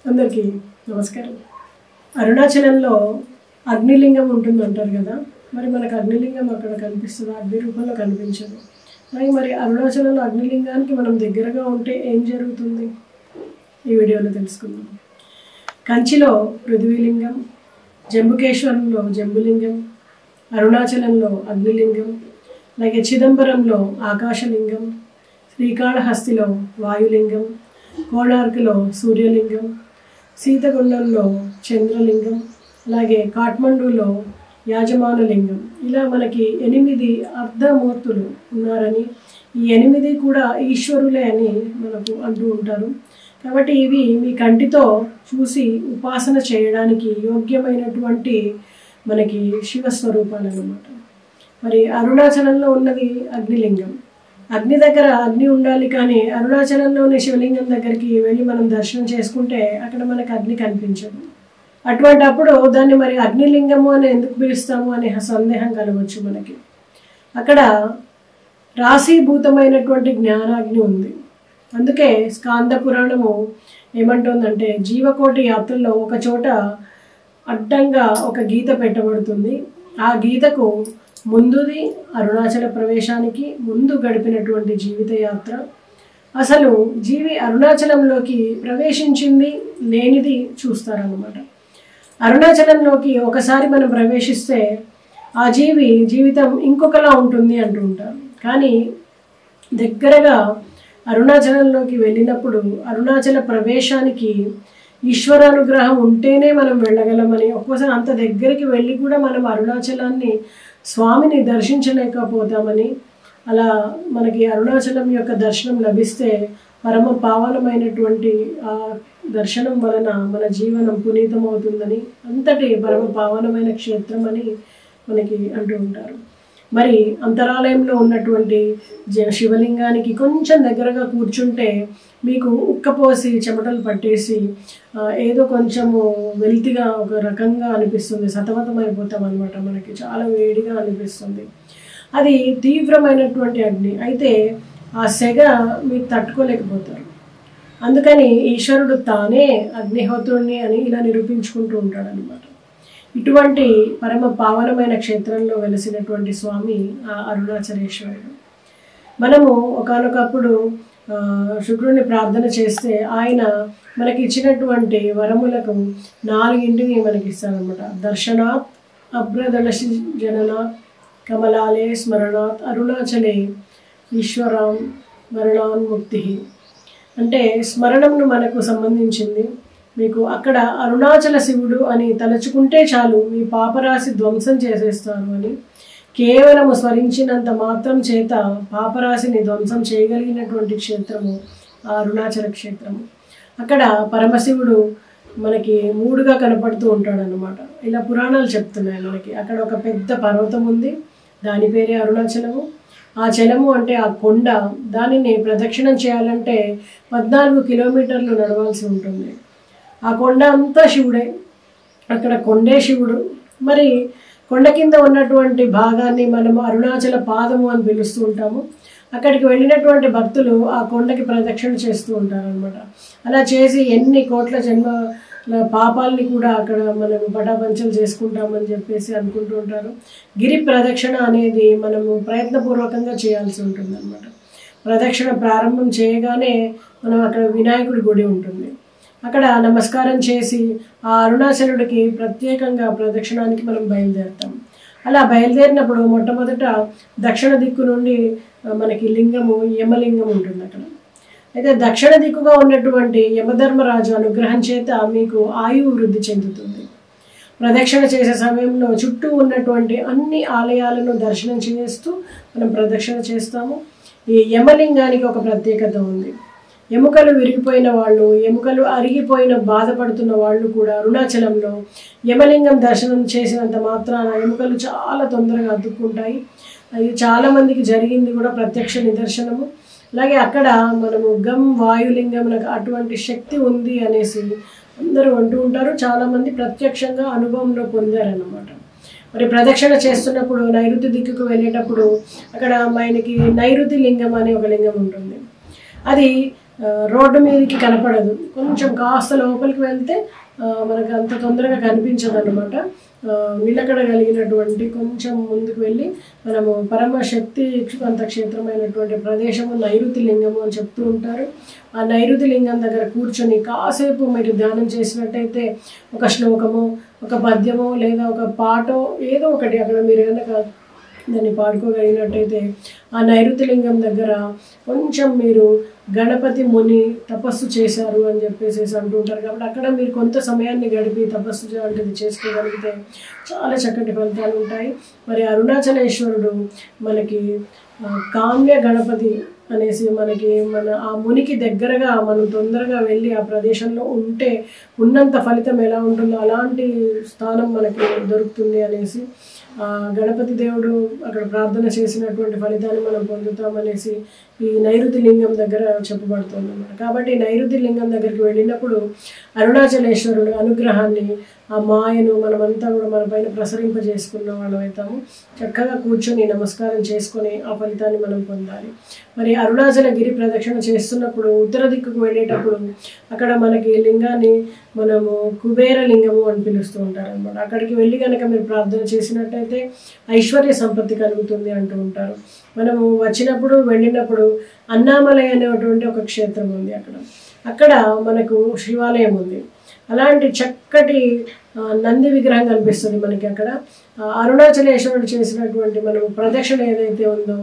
అందరికీ నమస్కారం. అరుణాచలంలో అగ్నిలింగం ఉంటుంది అంటారు కదా. మరి మనకు అగ్నిలింగం అక్కడ కనిపిస్తుంది, అగ్ని రూపంలో కనిపించదు. మరి అరుణాచలంలో అగ్నిలింగానికి మనం దగ్గరగా ఉంటే ఏం జరుగుతుంది ఈ వీడియోలో తెలుసుకుందాం. కంచిలో పృథ్వీలింగం, జంబుకేశ్వరంలో జంబులింగం, అరుణాచలంలో అగ్నిలింగం, అలాగే చిదంబరంలో ఆకాశలింగం, శ్రీకాళహస్తిలో వాయులింగం, కోణార్కులో సూర్యలింగం, సీతగుండంలో చంద్రలింగం, అలాగే కాఠ్మండూలో యాజమానలింగం. ఇలా మనకి 8 అర్ధమూర్తులు ఉన్నారని, ఈ 8 కూడా ఈశ్వరులే అని మనకు అంటూ ఉంటారు. కాబట్టి ఇవి మీ కంటితో చూసి ఉపాసన చేయడానికి యోగ్యమైనటువంటి మనకి శివస్వరూపాలు అన్నమాట. మరి అరుణాచలంలో ఉన్నది అగ్నిలింగం. అగ్ని దగ్గర అగ్ని ఉండాలి, కానీ అరుణాచలంలోని శివలింగం దగ్గరికి వెళ్ళి మనం దర్శనం చేసుకుంటే అక్కడ మనకు అగ్ని కనిపించదు. అటువంటి అప్పుడు దాన్ని మరి అగ్నిలింగము అని ఎందుకు పిలుస్తాము అనే సందేహం కలగవచ్చు మనకి. అక్కడ రాశీభూతమైనటువంటి జ్ఞానాగ్ని ఉంది. అందుకే స్కాంద పురాణము ఏమంటుందంటే, జీవకోటి యాత్రలో ఒక చోట అడ్డంగా ఒక గీత పెట్టబడుతుంది. ఆ గీతకు ముందుది అరుణాచల ప్రవేశానికి ముందు గడిపినటువంటి జీవిత యాత్ర. అసలు జీవి అరుణాచలంలోకి ప్రవేశించింది లేనిది చూస్తారన్నమాట. అరుణాచలంలోకి ఒకసారి మనం ప్రవేశిస్తే ఆ జీవితం ఇంకొకలా ఉంటుంది అంటూ ఉంటారు. కానీ దగ్గరగా అరుణాచలంలోకి వెళ్ళినప్పుడు అరుణాచల ప్రవేశానికి ఈశ్వరానుగ్రహం ఉంటేనే మనం వెళ్ళగలమని, ఒక్కోసారి అంత దగ్గరికి వెళ్ళి కూడా మనం అరుణాచలాన్ని స్వామిని దర్శించలేకపోతామని, అలా మనకి అరుణాచలం యొక్క దర్శనం లభిస్తే పరమ పావనమైనటువంటి ఆ దర్శనం వలన మన జీవనం పునీతమవుతుందని, అంతటి పరమ పావనమైన క్షేత్రం అని మనకి అంటూ ఉంటారు. మరి అంతరాలయంలో ఉన్నటువంటి శివలింగానికి కొంచెం దగ్గరగా కూర్చుంటే మీకు ఉక్కపోసి చెమటలు పట్టేసి ఏదో కొంచెము వెల్తిగా ఒక రకంగా అనిపిస్తుంది, సతమతమైపోతాం అనమాట. మనకి చాలా వేడిగా అనిపిస్తుంది. అది తీవ్రమైనటువంటి అగ్ని అయితే ఆ సెగ మీరు తట్టుకోలేకపోతారు. అందుకని ఈశ్వరుడు తానే అగ్నిహోత్రుణ్ణి అని ఇలా నిరూపించుకుంటూ ఉంటాడు అనమాట. ఇటువంటి పరమ పావనమైన క్షేత్రంలో వెలిసినటువంటి స్వామి ఆ అరుణాచలేశ్వరుడు. మనము ఒకానొకప్పుడు శుక్రుడిని ప్రార్థన చేస్తే ఆయన మనకి ఇచ్చినటువంటి వరములకు 4 మనకి ఇస్తారనమాట. దర్శనాత్, అభ్రదళసి జననాత్, కమలాలే స్మరణాత్, అరుణాచలే ఈశ్వరాం మరణాన్ముక్తి. అంటే స్మరణంను మనకు సంబంధించింది. మీకు అక్కడ అరుణాచల శివుడు అని తలుచుకుంటే చాలు మీ పాపరాశి ధ్వంసం చేసేస్తారు అని, కేవలము స్మరించినంత మాత్రం చేత పాపరాశిని ధ్వంసం చేయగలిగినటువంటి క్షేత్రము ఆ అరుణాచల క్షేత్రము. అక్కడ పరమశివుడు మనకి 3గా కనపడుతూ ఉంటాడు అన్నమాట. ఇలా పురాణాలు చెప్తున్నాయి మనకి. అక్కడ ఒక పెద్ద పర్వతం ఉంది, దాని పేరే అరుణాచలము. ఆ చలము అంటే ఆ కొండ, దానిని ప్రదక్షిణం చేయాలంటే 14 కిలోమీటర్లు నడవాల్సి ఉంటుంది. ఆ కొండ అంతా శివుడే, అక్కడ కొండే శివుడు. మరి కొండ కింద ఉన్నటువంటి భాగాన్ని మనము అరుణాచల పాదము అని పిలుస్తూ ఉంటాము. అక్కడికి వెళ్ళినటువంటి భక్తులు ఆ కొండకి ప్రదక్షిణ చేస్తూ ఉంటారు అనమాట. అలా చేసి ఎన్ని కోట్ల జన్మ పాపాలని కూడా అక్కడ మనం పటాపంచలు చేసుకుంటామని చెప్పేసి అనుకుంటూ ఉంటారు. గిరి ప్రదక్షిణ అనేది మనము ప్రయత్నపూర్వకంగా చేయాల్సి ఉంటుంది అనమాట. ప్రదక్షిణ ప్రారంభం చేయగానే మనం అక్కడ వినాయకుడి గుడి ఉంటుంది, అక్కడ నమస్కారం చేసి ఆ అరుణాచలుడికి ప్రత్యేకంగా ప్రదక్షిణానికి మనం బయలుదేరుతాం. అలా బయలుదేరినప్పుడు మొట్టమొదట దక్షిణ దిక్కు నుండి మనకి లింగము యమలింగం ఉంటుంది అక్కడ. అయితే దక్షిణ దిక్కుగా ఉన్నటువంటి యమధర్మరాజు అనుగ్రహం చేత మీకు ఆయువు వృద్ధి చెందుతుంది. ప్రదక్షిణ చేసే సమయంలో చుట్టూ ఉన్నటువంటి అన్ని ఆలయాలను దర్శనం చేస్తూ మనం ప్రదక్షిణ చేస్తాము. ఈ యమలింగానికి ఒక ప్రత్యేకత ఉంది. ఎముకలు విరిగిపోయిన వాళ్ళు, ఎముకలు అరిగిపోయిన బాధపడుతున్న వాళ్ళు కూడా అరుణాచలంలో యమలింగం దర్శనం చేసినంత మాత్రాన ఎముకలు చాలా తొందరగా అతుక్కుంటాయి. అది చాలామందికి జరిగింది కూడా, ప్రత్యక్ష నిదర్శనము. అలాగే అక్కడ మనము గం వాయులింగమునకు అటువంటి శక్తి ఉంది అనేసి అందరూ అంటూ ఉంటారు. చాలామంది ప్రత్యక్షంగా అనుభవంలో పొందారన్నమాట. మరి ప్రదక్షిణ చేస్తున్నప్పుడు నైరుతి దిక్కుకు వెళ్ళేటప్పుడు అక్కడ ఆయనకి నైరుతి లింగం అనే ఒక లింగం ఉంటుంది. అది రోడ్డు మీదకి కనపడదు, కొంచెం కాస్త లోపలికి వెళ్తే మనకు అంత తొందరగా కనిపించదు అనమాట. నిలకడ కలిగినటువంటి కొంచెం ముందుకు వెళ్ళి మనము పరమశక్తి అంత క్షేత్రమైనటువంటి ప్రదేశము నైరుతి లింగము అని చెప్తూ ఉంటారు. ఆ నైరుతి లింగం దగ్గర కూర్చొని కాసేపు మీరు ధ్యానం చేసినట్టయితే ఒక శ్లోకము, ఒక పద్యమో లేదా ఒక పాటో ఏదో ఒకటి అక్కడ మీరు కనుక దాన్ని పాడుకోగలిగినట్టయితే ఆ నైరుతి లింగం దగ్గర కొంచెం మీరు గణపతి ముని తపస్సు చేశారు అని చెప్పేసి అంటూ ఉంటారు. కాబట్టి అక్కడ మీరు కొంత సమయాన్ని గడిపి తపస్సు లాంటిది చేసుకోగలిగితే చాలా చక్కటి ఫలితాలు ఉంటాయి. మరి అరుణాచలేశ్వరుడు మనకి కామ్య గణపతి అనేసి మనకి ఆ మునికి దగ్గరగా మనం తొందరగా వెళ్ళి ఆ ప్రదేశంలో ఉంటే ఉన్నంత ఫలితం ఎలా ఉంటుందో అలాంటి స్థానం మనకి దొరుకుతుంది అనేసి గణపతి దేవుడు అక్కడ ప్రార్థన చేసినటువంటి ఫలితాన్ని మనం పొందుతామనేసి ఈ నైరుతి లింగం దగ్గర చెప్పబడుతుంది అన్నమాట. కాబట్టి నైరుతి లింగం దగ్గరికి వెళ్ళినప్పుడు అరుణాచలేశ్వరుడు అనుగ్రహాన్ని, ఆ మాయను మనమంతా కూడా మన పైన ప్రసరింపజేసుకున్న వాళ్ళం అవుతాము. చక్కగా కూర్చొని నమస్కారం చేసుకొని ఆ ఫలితాన్ని మనం పొందాలి. మరి అరుణాచల గిరి ప్రదక్షిణ చేస్తున్నప్పుడు ఉత్తర దిక్కుకు వెళ్ళేటప్పుడు అక్కడ మనకి లింగాన్ని మనము కుబేర లింగము అని పిలుస్తూ ఉంటారు అనమాట. అక్కడికి వెళ్ళి కనుక మీరు ప్రార్థన చేసినట్టయితే ఐశ్వర్య సంపత్తి కలుగుతుంది అంటూ ఉంటారు. మనము వచ్చినప్పుడు వెళ్ళినప్పుడు అన్నామలై అనేటువంటి ఒక క్షేత్రం ఉంది. అక్కడ మనకు శివాలయం ఉంది. అలాంటి చక్కటి నంది విగ్రహం కనిపిస్తుంది మనకి అక్కడ. అరుణాచలేశ్వరుడు చేసినటువంటి మనం ప్రదక్షిణ ఏదైతే ఉందో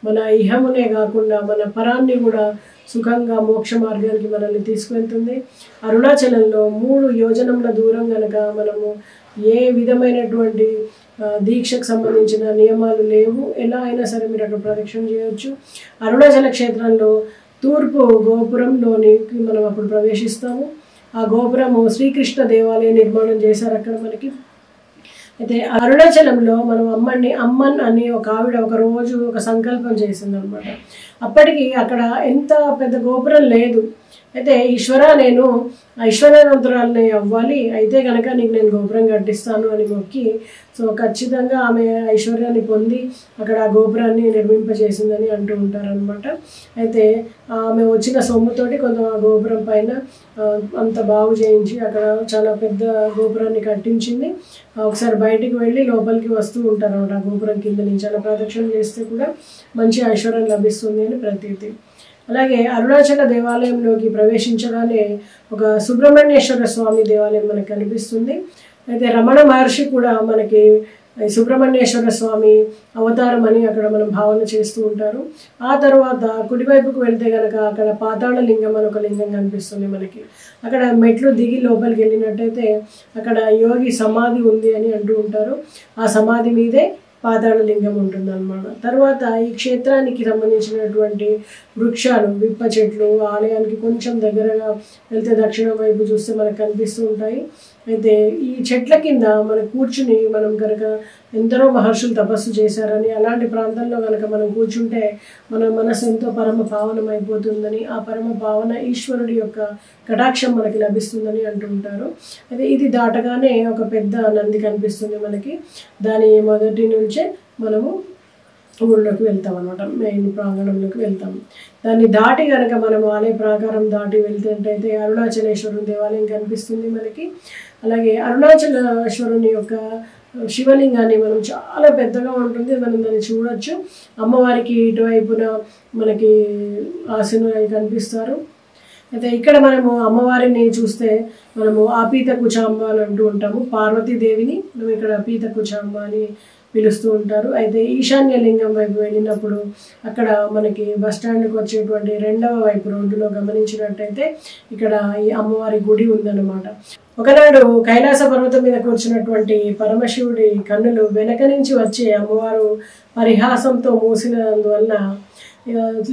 మన ఇహమునే కాకుండా మన పరాన్ని కూడా సుఖంగా మోక్ష మార్గానికి మనల్ని తీసుకువెళ్తుంది. అరుణాచలంలో 3 యోజనముల దూరం కనుక మనము ఏ విధమైనటువంటి దీక్షకు సంబంధించిన నియమాలు లేవు, ఎలా అయినా సరే మీరు అక్కడ ప్రదక్షిణ చేయవచ్చు. అరుణాచల క్షేత్రంలో తూర్పు గోపురంలోనికి మనం అప్పుడు ప్రవేశిస్తాము. ఆ గోపురము శ్రీకృష్ణ దేవాలయం నిర్మాణం చేశారు అక్కడ మనకి. అయితే అరుణాచలంలో మనం అమ్మన్ అని ఒక ఆవిడ ఒక రోజు ఒక సంకల్పం చేసింది అనమాట. అప్పటికి అక్కడ ఎంత పెద్ద గోపురం లేదు. అయితే ఈశ్వర, నేను ఐశ్వర్యవంతురాలని అవ్వాలి, అయితే కనుక నీకు నేను గోపురం కట్టిస్తాను అని మొక్కి సో ఖచ్చితంగా ఆమె ఐశ్వర్యాన్ని పొంది అక్కడ ఆ గోపురాన్ని నిర్మింపజేసిందని అంటూ ఉంటారనమాట. అయితే ఆమె వచ్చిన సొమ్ముతోటి కొంత గోపురం పైన అంత బాగు చేయించి అక్కడ చాలా పెద్ద గోపురాన్ని కట్టించింది. ఒకసారి బయటికి వెళ్ళి లోపలికి వస్తూ ఉంటారు అన్నమాట. ఆ గోపురం కింద నుంచి అలా ప్రదక్షిణ చేస్తే కూడా మంచి ఐశ్వర్యం లభిస్తుంది అని ప్రతీతి. అలాగే అరుణాచల దేవాలయంలోకి ప్రవేశించగానే ఒక సుబ్రహ్మణ్యేశ్వర స్వామి దేవాలయం మనకు కనిపిస్తుంది. అయితే రమణ మహర్షి కూడా మనకి సుబ్రహ్మణ్యేశ్వర స్వామి అవతారం అని అక్కడ మనం భావన చేస్తూ ఉంటారు. ఆ తర్వాత కుడివైపుకు వెళ్తే కనుక అక్కడ పాతాళ లింగం అని ఒక లింగం కనిపిస్తుంది మనకి. అక్కడ మెట్లు దిగి లోపలికి వెళ్ళినట్టయితే అక్కడ యోగి సమాధి ఉంది అని అంటూ ఉంటారు. ఆ సమాధి మీదే పాతాళ లింగం ఉంటుంది అన్నమాట. తర్వాత ఈ క్షేత్రానికి సంబంధించినటువంటి వృక్షాలు, విప్ప చెట్లు ఆలయానికి కొంచెం దగ్గరగా వెళ్తే దక్షిణం వైపు చూస్తే మనకు కనిపిస్తూ ఉంటాయి. అయితే ఈ చెట్ల కింద మనం కూర్చుని మనం కనుక ఎందరో మహర్షులు తపస్సు చేశారని, అలాంటి ప్రాంతంలో కనుక మనం కూర్చుంటే మన మనసు ఎంతో పరమ పావనం అయిపోతుందని, ఆ పరమ పావన ఈశ్వరుడి యొక్క కటాక్షం మనకి లభిస్తుందని అంటూ ఉంటారు. అయితే ఇది దాటగానే ఒక పెద్ద నంది కనిపిస్తుంది మనకి. దాని మొదటి నుంచే మనము ఊళ్ళోకి వెళ్తాం అనమాట, మెయిన్ ప్రాంగణంలోకి వెళ్తాం. దాన్ని దాటి కనుక మనం ఆలయ ప్రాకారం దాటి వెళ్తుంటైతే అరుణాచలేశ్వరుని దేవాలయం కనిపిస్తుంది మనకి. అలాగే అరుణాచలేశ్వరుని యొక్క శివలింగాన్ని మనం చాలా పెద్దగా ఉంటుంది, మనం దాన్ని చూడొచ్చు. అమ్మవారికి ఇటువైపున మనకి ఆశీనులై కనిపిస్తారు. అయితే ఇక్కడ మనము అమ్మవారిని చూస్తే మనము ఆపీత కుచాంబ అని అంటూ ఉంటాము. పార్వతీదేవిని మనం ఇక్కడ ఆపీత కుచాంబ అని పిలుస్తూ ఉంటారు. అయితే ఈశాన్య లింగం వైపు వెళ్ళినప్పుడు అక్కడ మనకి బస్టాండ్కి వచ్చేటువంటి 2వ వైపు రోడ్డులో గమనించినట్టయితే ఇక్కడ ఈ అమ్మవారి గుడి ఉందన్నమాట. ఒకనాడు కైలాస పర్వతం మీద కూర్చున్నటువంటి పరమశివుడి కన్నులు వెనక నుంచి వచ్చే అమ్మవారు పరిహాసంతో మూసినందువల్ల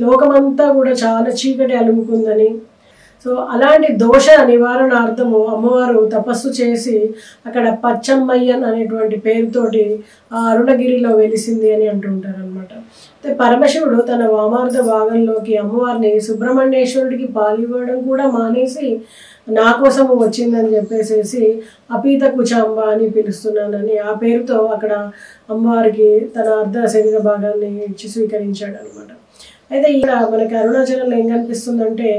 లోకమంతా కూడా చాలా చీకటి అలుముకుందని, సో అలాంటి దోష నివారణార్థము అమ్మవారు తపస్సు చేసి అక్కడ పచ్చమ్మయ్యన్ అనేటువంటి పేరుతోటి ఆ అరుణగిరిలో వెలిసింది అని అంటూ ఉంటారు అనమాట. అయితే పరమశివుడు తన వామార్థ భాగంలోకి అమ్మవారిని సుబ్రహ్మణ్యేశ్వరుడికి పాలివ్వడం కూడా మానేసి నా కోసము వచ్చిందని చెప్పేసి అపీత కుచాంబ అని పిలుస్తున్నానని ఆ పేరుతో అక్కడ అమ్మవారికి తన అర్ధ శరీర భాగాన్ని ఇచ్చి స్వీకరించాడు అనమాట. అయితే ఇక్కడ మనకి అరుణాచలంలో ఏం కనిపిస్తుందంటే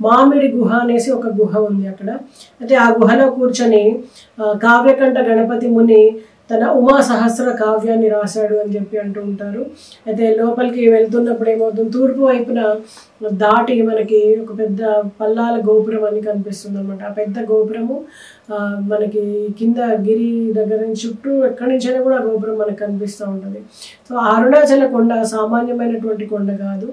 మామిడి గుహ అనేసి ఒక గుహ ఉంది అక్కడ. అయితే ఆ గుహలో కూర్చొని కావ్యకంఠ గణపతి ముని తన ఉమా సహస్ర కావ్యాన్ని రాశాడు అని చెప్పి అంటూ ఉంటారు. అయితే లోపలికి వెళ్తున్నప్పుడు ఏమవుతుంది, తూర్పు వైపున దాటి మనకి ఒక పెద్ద పల్లాల గోపురం అని కనిపిస్తుంది అనమాట. ఆ పెద్ద గోపురము మనకి కింద గిరి దగ్గర నుంచి చుట్టూ ఎక్కడి నుంచైనా కూడా గోపురం మనకు కనిపిస్తూ ఉంటుంది. సో అరుణాచల కొండ సామాన్యమైనటువంటి కొండ కాదు.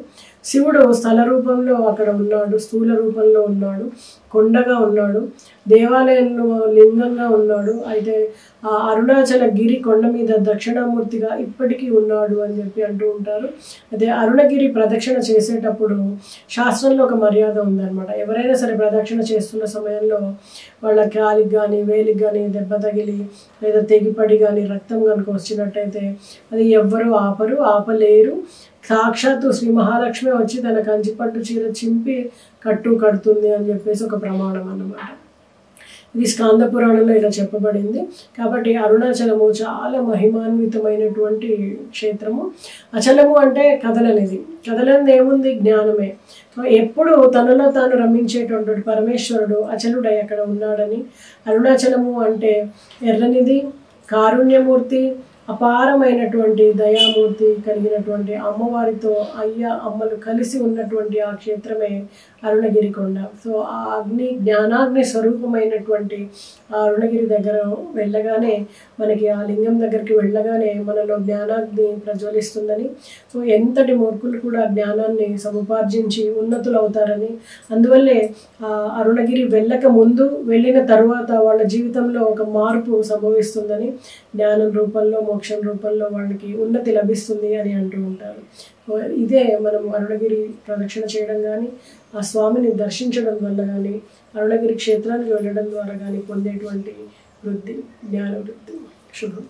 శివుడు స్థల రూపంలో అక్కడ ఉన్నాడు, స్థూల రూపంలో ఉన్నాడు, కొండగా ఉన్నాడు, దేవాలయంలో లింగంగా ఉన్నాడు. అయితే ఆ అరుణాచల గిరి కొండ మీద దక్షిణామూర్తిగా ఇప్పటికీ ఉన్నాడు అని చెప్పి అంటూ ఉంటారు. అయితే అరుణగిరి ప్రదక్షిణ చేసేటప్పుడు శాస్త్రంలో ఒక మర్యాద ఉందన్నమాట. ఎవరైనా సరే ప్రదక్షిణ చేస్తున్న సమయంలో వాళ్ళ కాలికి కానీ వేలికి కానీ దెబ్బ తగిలి లేదా తెగిపడి కానీ రక్తం కనుక వచ్చినట్టయితే అది ఎవ్వరూ ఆపలేరు. సాక్షాత్తు శ్రీ మహాలక్ష్మి వచ్చి తన కంచిపట్టు చీర చింపి కడుతుంది అని చెప్పేసి ఒక ప్రమాణం అన్నమాట. ఇది స్కాంద పురాణంలో ఇలా చెప్పబడింది. కాబట్టి అరుణాచలము చాలా మహిమాన్వితమైనటువంటి క్షేత్రము. అచలము అంటే కదలనిది. కదలనిది ఏముంది? జ్ఞానమే. ఎప్పుడు తనలో తాను రమించేటువంటి పరమేశ్వరుడు అచలుడై అక్కడ ఉన్నాడని. అరుణాచలము అంటే ఎర్రనిది, కారుణ్యమూర్తి, అపారమైనటువంటి దయామూర్తి కలిగినటువంటి అమ్మవారితో అమ్మలు కలిసి ఉన్నటువంటి ఆ క్షేత్రమే అరుణగిరి కొండ. సో ఆ జ్ఞానాగ్ని స్వరూపమైనటువంటి ఆ అరుణగిరి దగ్గర వెళ్ళగానే మనకి ఆ లింగం దగ్గరికి వెళ్ళగానే మనలో జ్ఞానాగ్ని ప్రజ్వలిస్తుందని, సో ఎంతటి మూర్ఖులు కూడా జ్ఞానాన్ని సముపార్జించి ఉన్నతులు అవుతారని, అందువల్లే ఆ అరుణగిరి వెళ్ళక ముందు వెళ్ళిన తరువాత వాళ్ళ జీవితంలో ఒక మార్పు సంభవిస్తుందని, జ్ఞానం రూపంలో మోక్షం రూపంలో వాళ్ళకి ఉన్నతి లభిస్తుంది అని అంటూ ఉంటారు. ఇదే మనం అరుణగిరి ప్రదక్షిణ చేయడం కానీ, ఆ స్వామిని దర్శించడం వల్ల కానీ, అరుణగిరి క్షేత్రానికి వెళ్ళడం ద్వారా కానీ పొందేటువంటి వృద్ధి, జ్ఞాన వృద్ధి. శుభం.